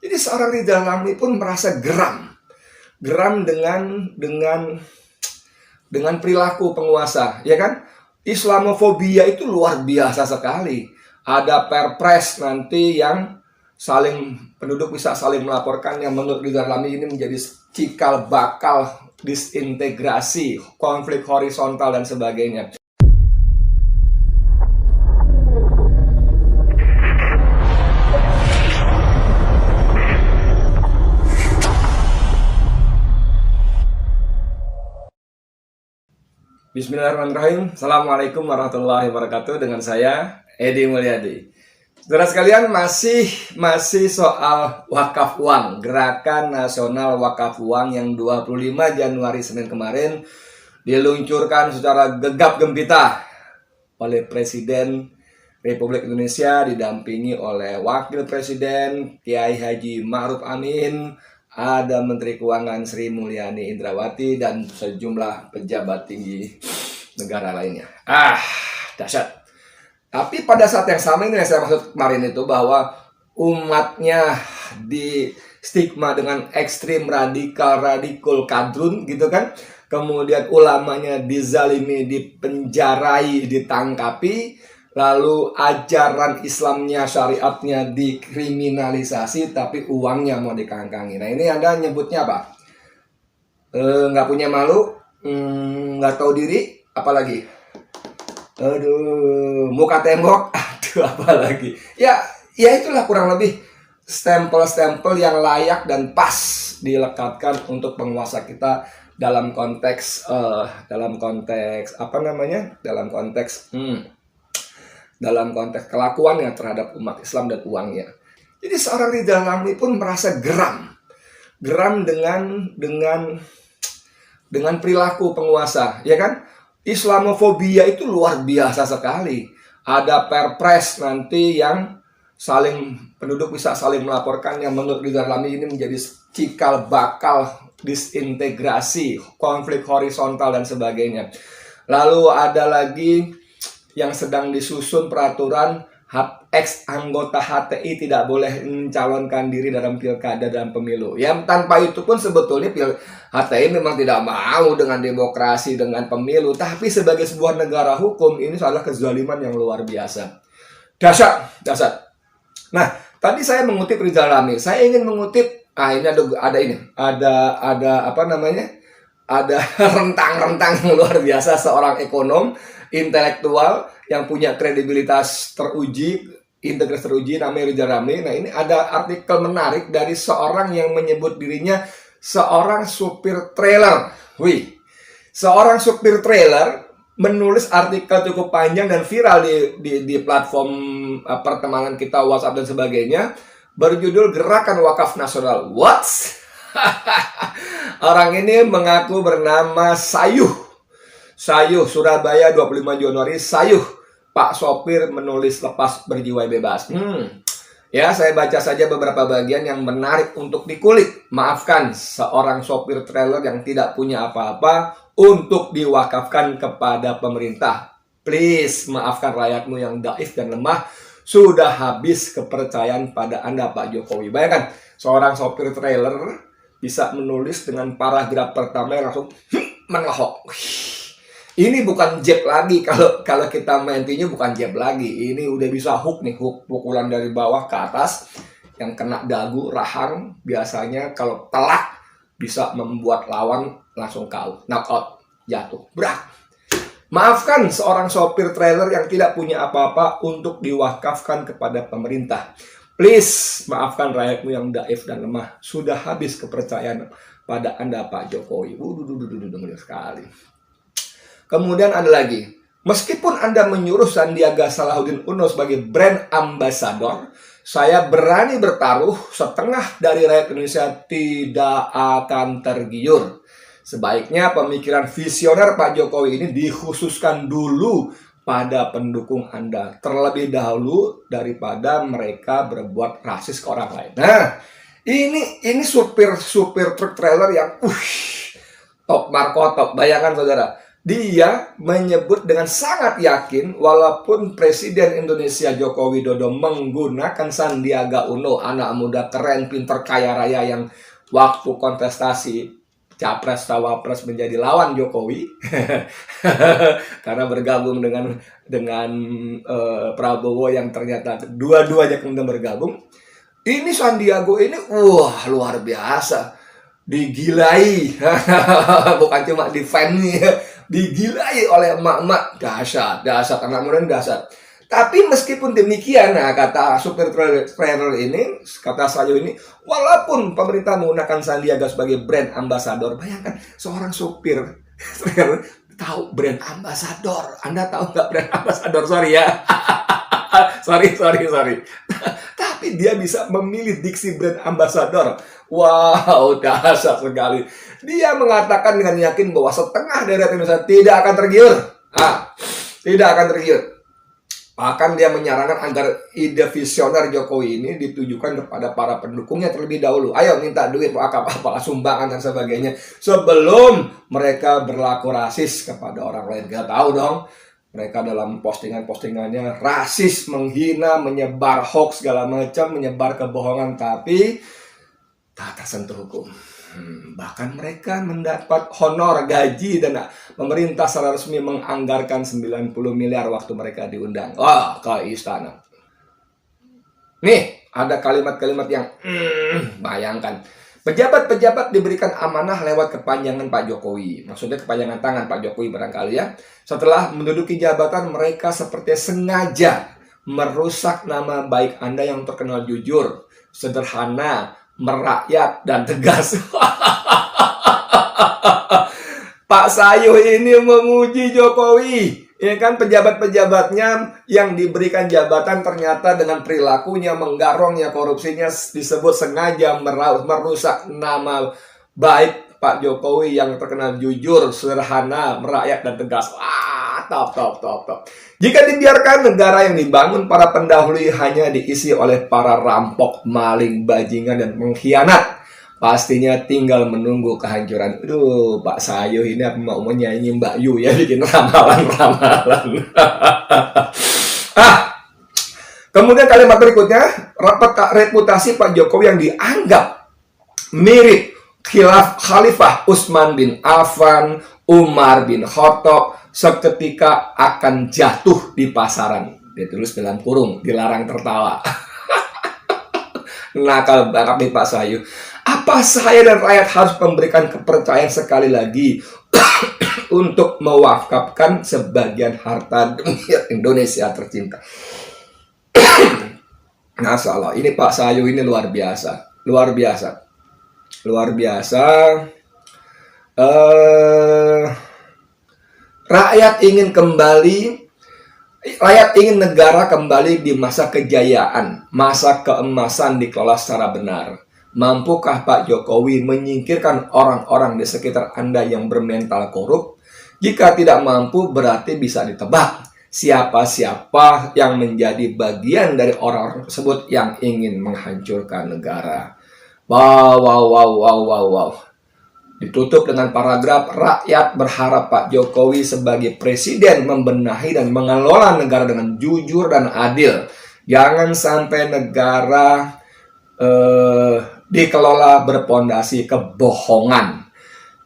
Jadi seorang Rizal Ramli pun merasa geram dengan perilaku penguasa, ya kan? Islamofobia itu luar biasa sekali. Ada perpres nanti yang penduduk bisa saling melaporkan, yang menurut Rizal Ramli ini menjadi cikal bakal disintegrasi, konflik horizontal dan sebagainya. Bismillahirrahmanirrahim. Assalamualaikum warahmatullahi wabarakatuh. Dengan saya Edi Mulyadi. Saudara sekalian, masih soal wakaf uang, Gerakan Nasional Wakaf Uang yang 25 Januari Senin kemarin diluncurkan secara gegap gempita oleh Presiden Republik Indonesia didampingi oleh Wakil Presiden Kiai Haji Ma'ruf Amin, ada Menteri Keuangan Sri Mulyani Indrawati, dan sejumlah pejabat tinggi negara lainnya. Dahsyat. Tapi pada saat yang sama, ini yang saya maksud kemarin itu, bahwa umatnya di stigma dengan ekstrim, radikal kadrun gitu kan. Kemudian ulamanya dizalimi, dipenjarai, ditangkapi. Lalu ajaran Islamnya, syariatnya dikriminalisasi, tapi uangnya mau dikangkangi. Nah, ini Anda nyebutnya apa? Nggak punya malu, nggak tahu diri, apalagi? Aduh, muka tembok, aduh, apalagi? Ya itulah kurang lebih stempel-stempel yang layak dan pas dilekatkan untuk penguasa kita dalam konteks dalam konteks kelakuannya terhadap umat Islam dan uangnya. Jadi seorang Rizal Ramli pun merasa geram dengan perilaku penguasa, ya kan? Islamofobia itu luar biasa sekali. Ada perpres nanti yang penduduk bisa saling melaporkan, yang menurut Rizal Ramli ini menjadi cikal bakal disintegrasi, konflik horizontal dan sebagainya. Lalu ada lagi yang sedang disusun peraturan ex anggota HTI tidak boleh mencalonkan diri dalam pilkada dan pemilu. Yang tanpa itu pun sebetulnya HTI memang tidak mau dengan demokrasi, dengan pemilu. Tapi sebagai sebuah negara hukum, ini adalah kezaliman yang luar biasa. Dahsyat. Nah, tadi saya mengutip Rizal Ramli. Saya ingin mengutip, ada rentang-rentang yang luar biasa, seorang ekonom intelektual yang punya kredibilitas teruji, integritas teruji, namanya Rizal Ramli. Nah, ini ada artikel menarik dari seorang yang menyebut dirinya seorang supir trailer. Seorang supir trailer menulis artikel cukup panjang dan viral di platform pertemanan kita, WhatsApp dan sebagainya, berjudul Gerakan Wakaf Nasional. What? Orang ini mengaku bernama Sayuh, Surabaya, 25 Januari. Sayuh, Pak sopir menulis lepas berjiwa bebas. Ya, saya baca saja beberapa bagian yang menarik untuk dikulik. Maafkan seorang sopir trailer yang tidak punya apa-apa untuk diwakafkan kepada pemerintah. Please, maafkan rakyatmu yang daif dan lemah. Sudah habis kepercayaan pada Anda, Pak Jokowi. Bayangkan, seorang sopir trailer bisa menulis dengan paragraf pertama yang langsung mengelahok. Ini bukan jab lagi, kalau kita main tinju bukan jab lagi. Ini udah bisa hook pukulan dari bawah ke atas yang kena dagu, rahang. Biasanya kalau telak bisa membuat lawan langsung KO, knockout, jatuh, brak. Maafkan seorang sopir trailer yang tidak punya apa-apa untuk diwakafkan kepada pemerintah. Please, maafkan rakyatmu yang daif dan lemah. Sudah habis kepercayaan pada Anda, Pak Jokowi. Dengar sekali. Kemudian ada lagi, meskipun Anda menyuruh Sandiaga Salahuddin Uno sebagai brand ambassador, saya berani bertaruh setengah dari rakyat Indonesia tidak akan tergiur. Sebaiknya pemikiran visioner Pak Jokowi ini dikhususkan dulu pada pendukung Anda, terlebih dahulu daripada mereka berbuat rasis ke orang lain. Nah, ini supir truk trailer yang top markotop. Bayangkan saudara, Dia menyebut dengan sangat yakin walaupun Presiden Indonesia Joko Widodo menggunakan Sandiaga Uno, anak muda keren, pinter, kaya raya yang waktu kontestasi Capres Cawapres menjadi lawan Jokowi karena bergabung dengan Prabowo yang ternyata dua-duanya kemudian bergabung. Ini Sandiaga ini wah luar biasa, digilai bukan cuma defend nih, digilai oleh emak-emak. Dahsyat anak muda dahsyat. Tapi meskipun demikian, nah, kata supir trailer ini, kata Sayu ini, walaupun pemerintah menggunakan Sandiaga sebagai brand ambassador, bayangkan seorang supir trailer tahu brand ambassador. Anda tahu nggak brand ambassador? Sorry ya. sorry. Tapi dia bisa memilih diksi brand ambassador. Wow, dahsyat sekali. Dia mengatakan dengan yakin bahwa setengah dari rakyat Indonesia tidak akan tergiur. Tidak akan tergiur. Bahkan dia menyarankan agar ide visioner Jokowi ini ditujukan kepada para pendukungnya terlebih dahulu. Ayo minta duit, apa sumbangan dan sebagainya, sebelum mereka berlaku rasis kepada orang lain. Kita tahu dong, mereka dalam postingannya rasis, menghina, menyebar hoax segala macam, menyebar kebohongan, tapi tak tersentuh hukum. Bahkan mereka mendapat honor, gaji, dan pemerintah secara resmi menganggarkan 90 miliar waktu mereka diundang ke istana. Nih, ada kalimat-kalimat yang bayangkan. Pejabat-pejabat diberikan amanah lewat kepanjangan Pak Jokowi. Maksudnya kepanjangan tangan Pak Jokowi barangkali ya. Setelah menduduki jabatan, mereka seperti sengaja merusak nama baik Anda yang terkenal jujur, sederhana, merakyat, dan tegas. Pak Sayu ini memuji Jokowi. Ya kan, pejabat-pejabatnya yang diberikan jabatan ternyata dengan perilakunya, menggarongnya, korupsinya disebut sengaja merusak nama baik Pak Jokowi yang terkenal jujur, sederhana, merakyat, dan tegas. Top. Jika dibiarkan, negara yang dibangun para pendahulu hanya diisi oleh para rampok, maling, bajingan, dan pengkhianat. Pastinya tinggal menunggu kehancuran. Pak Sayu ini apa mau menyanyi Mbak Yu ya, bikin ramalan. Kemudian kalimat berikutnya, reputasi Pak Jokowi yang dianggap mirip Khalifah Utsman bin Affan, Umar bin Khattab, seketika akan jatuh di pasaran. Dia tulis dalam kurung, dilarang tertawa. Nakal banget nih Pak Sayu. Apa saya dan rakyat harus memberikan kepercayaan sekali lagi untuk mewakafkan sebagian harta demi Indonesia tercinta? Masya Allah, ini Pak Sayu ini luar biasa. Rakyat ingin negara kembali di masa kejayaan, masa keemasan dikelola secara benar. Mampukah Pak Jokowi menyingkirkan orang-orang di sekitar Anda yang bermental korup? Jika tidak mampu, berarti bisa ditebak siapa-siapa yang menjadi bagian dari orang tersebut yang ingin menghancurkan negara. Wow. Ditutup dengan paragraf, rakyat berharap Pak Jokowi sebagai presiden membenahi dan mengelola negara dengan jujur dan adil. Jangan sampai negara dikelola berpondasi kebohongan.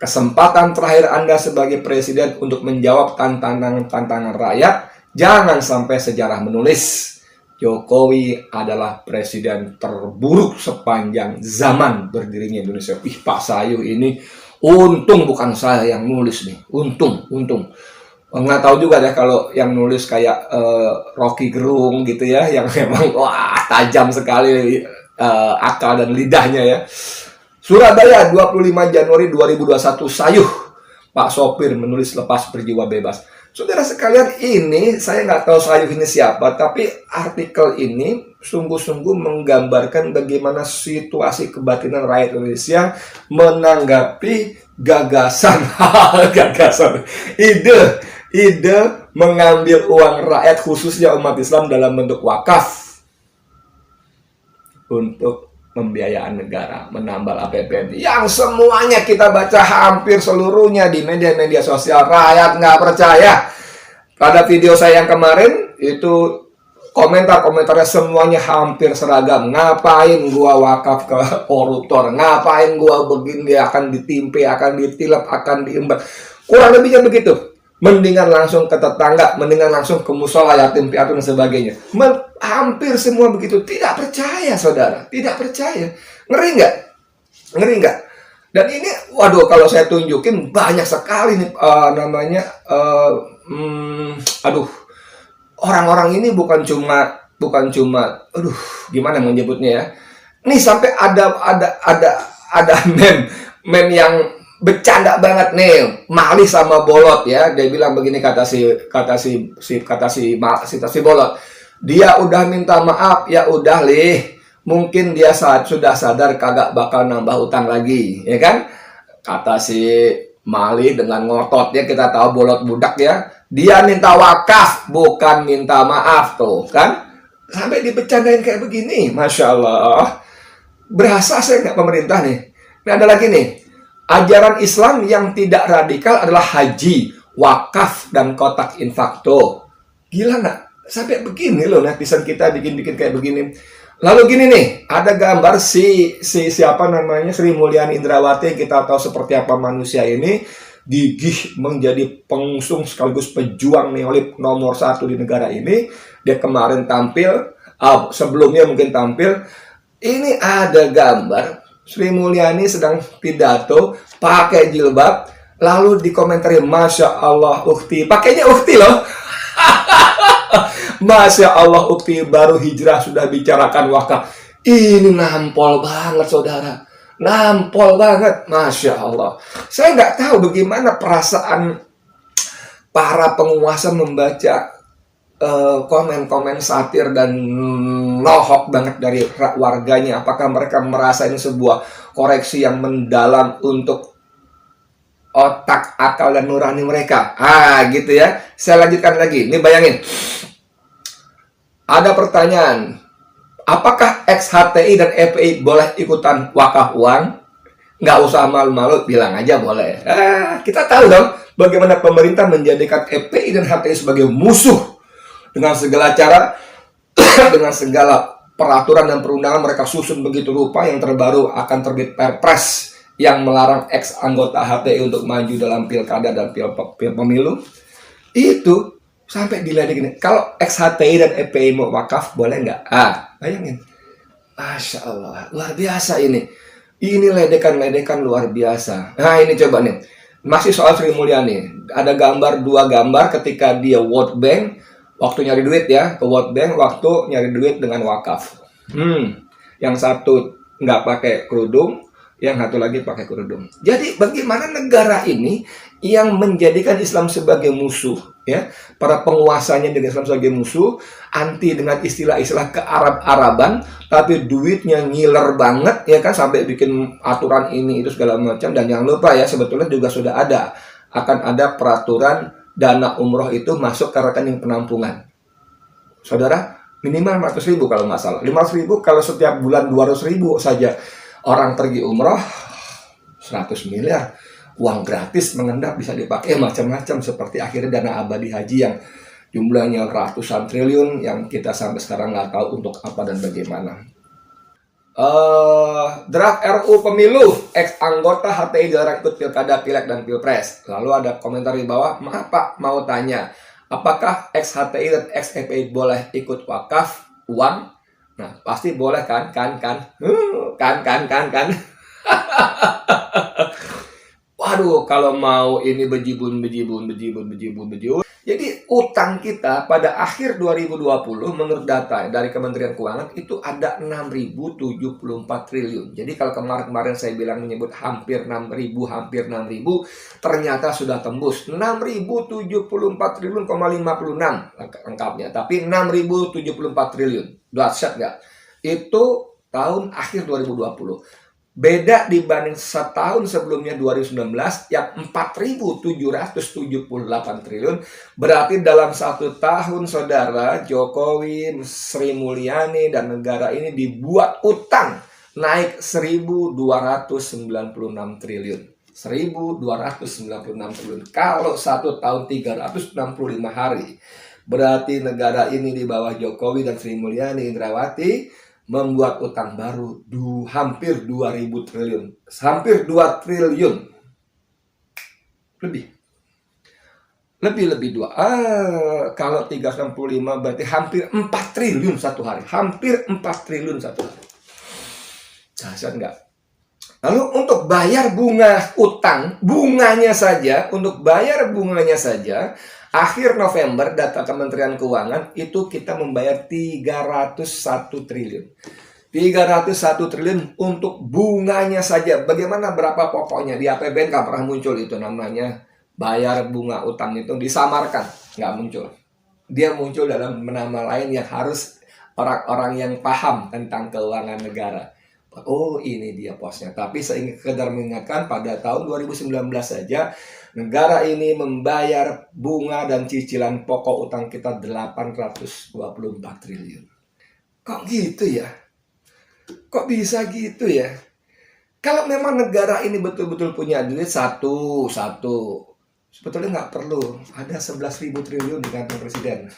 Kesempatan terakhir Anda sebagai presiden untuk menjawab tantangan rakyat. Jangan sampai sejarah menulis Jokowi adalah presiden terburuk sepanjang zaman berdirinya Indonesia. Pak Sayu ini untung bukan saya yang nulis nih. Untung. Nggak tahu juga deh kalau yang nulis kayak Rocky Gerung gitu ya, yang memang tajam sekali akal dan lidahnya ya. Surabaya 25 Januari 2021, Sayu, Pak sopir menulis lepas berjiwa bebas. Saudara sekalian, ini saya nggak tahu Sayu ini siapa, tapi artikel ini sungguh-sungguh menggambarkan bagaimana situasi kebatinan rakyat Indonesia menanggapi gagasan ide mengambil uang rakyat khususnya umat Islam dalam bentuk wakaf untuk pembiayaan negara, menambal APBN, yang semuanya kita baca hampir seluruhnya di media-media sosial. Rakyat nggak percaya. Pada video saya yang kemarin itu komentar-komentarnya semuanya hampir seragam. Ngapain gua wakaf ke koruptor? Ngapain gua begini, akan ditimpe, akan ditilap, akan diembat. Kurang lebihnya begitu. Mendingan langsung ke tetangga, mendingan langsung ke musola, yatim piatu dan sebagainya. Hampir semua begitu. Tidak percaya, saudara. Tidak percaya. Ngeri nggak? Ngeri nggak? Dan ini, waduh, kalau saya tunjukin banyak sekali nih orang-orang ini bukan cuma, aduh, gimana menyebutnya ya? Nih sampai ada meme yang bercanda banget nih, Malih sama Bolot ya. Dia bilang begini, kata si Bolot. Dia udah minta maaf, ya udah Lih. Mungkin dia sudah sadar kagak bakal nambah utang lagi, ya kan? Kata si Malih dengan ngototnya, kita tahu Bolot budak ya. Dia minta wakaf, bukan minta maaf, tuh kan? Sampai dibecandain kayak begini, Masya Allah. Berasa saya nggak pemerintah nih. Ini ada lagi nih. Ajaran Islam yang tidak radikal adalah haji, wakaf, dan kotak infak, tuh. Gila nggak? Sampai begini loh netizen kita bikin-bikin kayak begini. Lalu gini nih, ada gambar siapa namanya, Sri Mulyani Indrawati. Kita tahu seperti apa manusia ini, gigih menjadi pengusung sekaligus pejuang neolib nomor 1 di negara ini. Dia kemarin tampil, sebelumnya mungkin tampil. Ini ada gambar Sri Mulyani sedang pidato pakai jilbab, lalu dikomentari, Masya Allah ukti, pakainya ukti loh. Masya Allah ukti, baru hijrah sudah bicarakan wakaf. Ini nampol banget, saudara. Nampol banget, Masya Allah. Saya nggak tahu bagaimana perasaan para penguasa membaca komen-komen satir dan nohok banget dari warganya. Apakah mereka merasa ini sebuah koreksi yang mendalam untuk otak, akal, dan nurani mereka? Gitu ya. Saya lanjutkan lagi. Ini bayangin. Ada pertanyaan, apakah XHTI dan FPI boleh ikutan wakaf uang? Nggak usah malu-malu, bilang aja boleh. Kita tahu dong bagaimana pemerintah menjadikan FPI dan HTI sebagai musuh. Dengan segala cara, dengan segala peraturan dan perundangan mereka susun begitu rupa. Yang terbaru akan terbit Perpres yang melarang ex-anggota HTI untuk maju dalam pilkada dan pemilu. Itu sampai diledekin. Kalau XHTI dan FPI mau wakaf, boleh nggak? Bayangin. Masya Allah, luar biasa ini. Ini ledekan-ledekan luar biasa. Nah, ini coba nih. Masih soal Sri Mulyani. Ada dua gambar ketika dia World Bank, waktu nyari duit ya, ke World Bank, waktu nyari duit dengan wakaf. Yang satu nggak pakai kerudung, yang satu lagi pakai kerudung. Jadi bagaimana negara ini yang menjadikan Islam sebagai musuh, ya, para penguasanya dengan Islam sebagai musuh, anti dengan istilah-istilah ke-Arab-Araban, tapi duitnya ngiler banget, ya kan, sampai bikin aturan ini itu segala macam. Dan jangan lupa ya, sebetulnya juga sudah akan ada peraturan dana umroh itu masuk ke rekening penampungan. Saudara, minimal 500.000 kalau nggak salah. 500.000 kalau setiap bulan 200.000 saja orang pergi umroh, 100 miliar. Uang gratis mengendap bisa dipakai macam-macam, seperti akhirnya dana abadi haji yang jumlahnya ratusan triliun yang kita sampai sekarang nggak tahu untuk apa dan bagaimana. Draft RU pemilu, ex anggota HTI dilarang ikut pilkada, pileg, dan pilpres. Lalu ada komentar di bawah, maaf Pak, mau tanya, apakah ex HTI dan ex FPI boleh ikut wakaf uang? Nah, pasti boleh kan? Kan. Waduh, kalau mau ini bejibun. Jadi utang kita pada akhir 2020 menurut data dari Kementerian Keuangan itu ada 6.074 triliun. Jadi kalau kemarin saya bilang menyebut hampir 6.000, ternyata sudah tembus 6.074 triliun, 56 lengkapnya. Tapi 6.074 triliun. Dahsyat nggak? Itu tahun akhir 2020. Beda dibanding setahun sebelumnya 2019 yang 4.778 triliun. Berarti dalam satu tahun, saudara, Jokowi, Sri Mulyani, dan negara ini dibuat utang naik 1.296 triliun. 1.296 triliun. Kalau 1 tahun 365 hari, berarti negara ini di bawah Jokowi dan Sri Mulyani Indrawati membuat utang baru hampir 2.000 triliun. Hampir 2 triliun. Lebih 2. Kalau 365 berarti hampir 4 triliun satu hari. Hampir 4 triliun satu hari. Dahsyat nggak? Lalu untuk bayar bunga utang, untuk bayar bunganya saja, akhir November data Kementerian Keuangan itu kita membayar 301 triliun. 301 triliun untuk bunganya saja. Bagaimana berapa pokoknya? Di APBN nggak pernah muncul itu namanya bayar bunga utang, itu disamarkan, nggak muncul. Dia muncul dalam nama lain yang harus orang-orang yang paham tentang keuangan negara. Oh, ini dia posnya. Tapi saya ingin sekedar mengingatkan, pada tahun 2019 saja negara ini membayar bunga dan cicilan pokok utang kita 824 triliun. Kok gitu ya? Kok bisa gitu ya? Kalau memang negara ini betul-betul punya duit satu, sebetulnya nggak perlu ada 11.000 triliun di kantong presiden.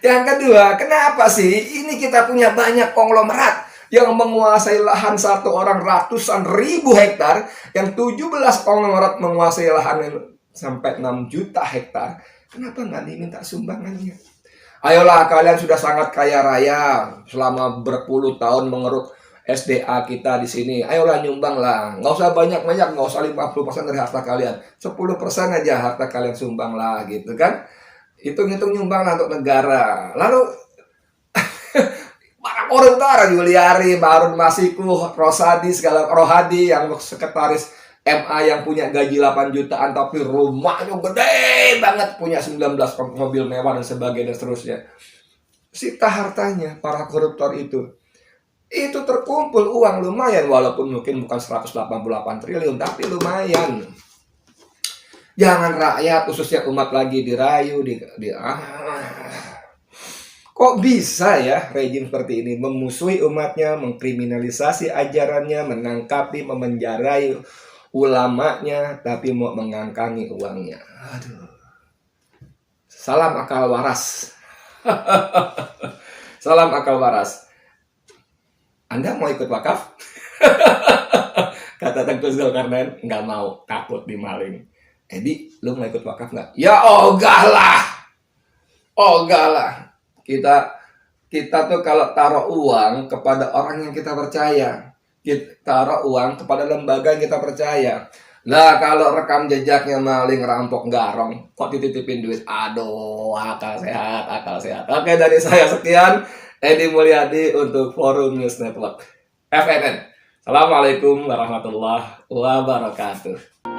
Yang kedua, kenapa sih ini kita punya banyak konglomerat yang menguasai lahan satu orang ratusan ribu hektar, yang 17 konglomerat menguasai lahan sampai 6 juta hektar. Kenapa nggak diminta sumbangannya? Ayolah, kalian sudah sangat kaya raya selama berpuluh tahun mengeruk SDA kita di sini. Ayolah, nyumbang lah. Nggak usah banyak-banyak, nggak usah 50% dari harta kalian. 10% aja harta kalian sumbang lah, gitu kan. Hitung-hitung nyumbang lah untuk negara. Lalu para koruptor, Juliari, Harun Masiku, Rohadi yang sekretaris MA yang punya gaji 8 jutaan tapi rumahnya gede banget, punya 19 mobil mewah dan sebagainya dan seterusnya. Sita hartanya para koruptor itu terkumpul uang lumayan, walaupun mungkin bukan 188 triliun, tapi lumayan. Jangan rakyat, khususnya umat lagi dirayu, kok bisa ya rejim seperti ini memusuhi umatnya, mengkriminalisasi ajarannya, menangkapi, memenjarai ulamanya, tapi mau mengangkangi uangnya. Aduh. Salam akal waras. Salam akal waras. Anda mau ikut wakaf? Kata Tengku Zulkarnain, nggak mau, takut dimaling. Edi, lu mau ikut wakaf nggak? Ya ogah lah. Kita tuh kalau taruh uang kepada orang yang kita percaya, kita taruh uang kepada lembaga yang kita percaya. Lah kalau rekam jejaknya maling, rampok, garong, kok dititipin duit? Aduh, akal sehat. Oke, dari saya sekian. Edi Mulyadi untuk Forum News Network FNN. Assalamualaikum warahmatullahi wabarakatuh.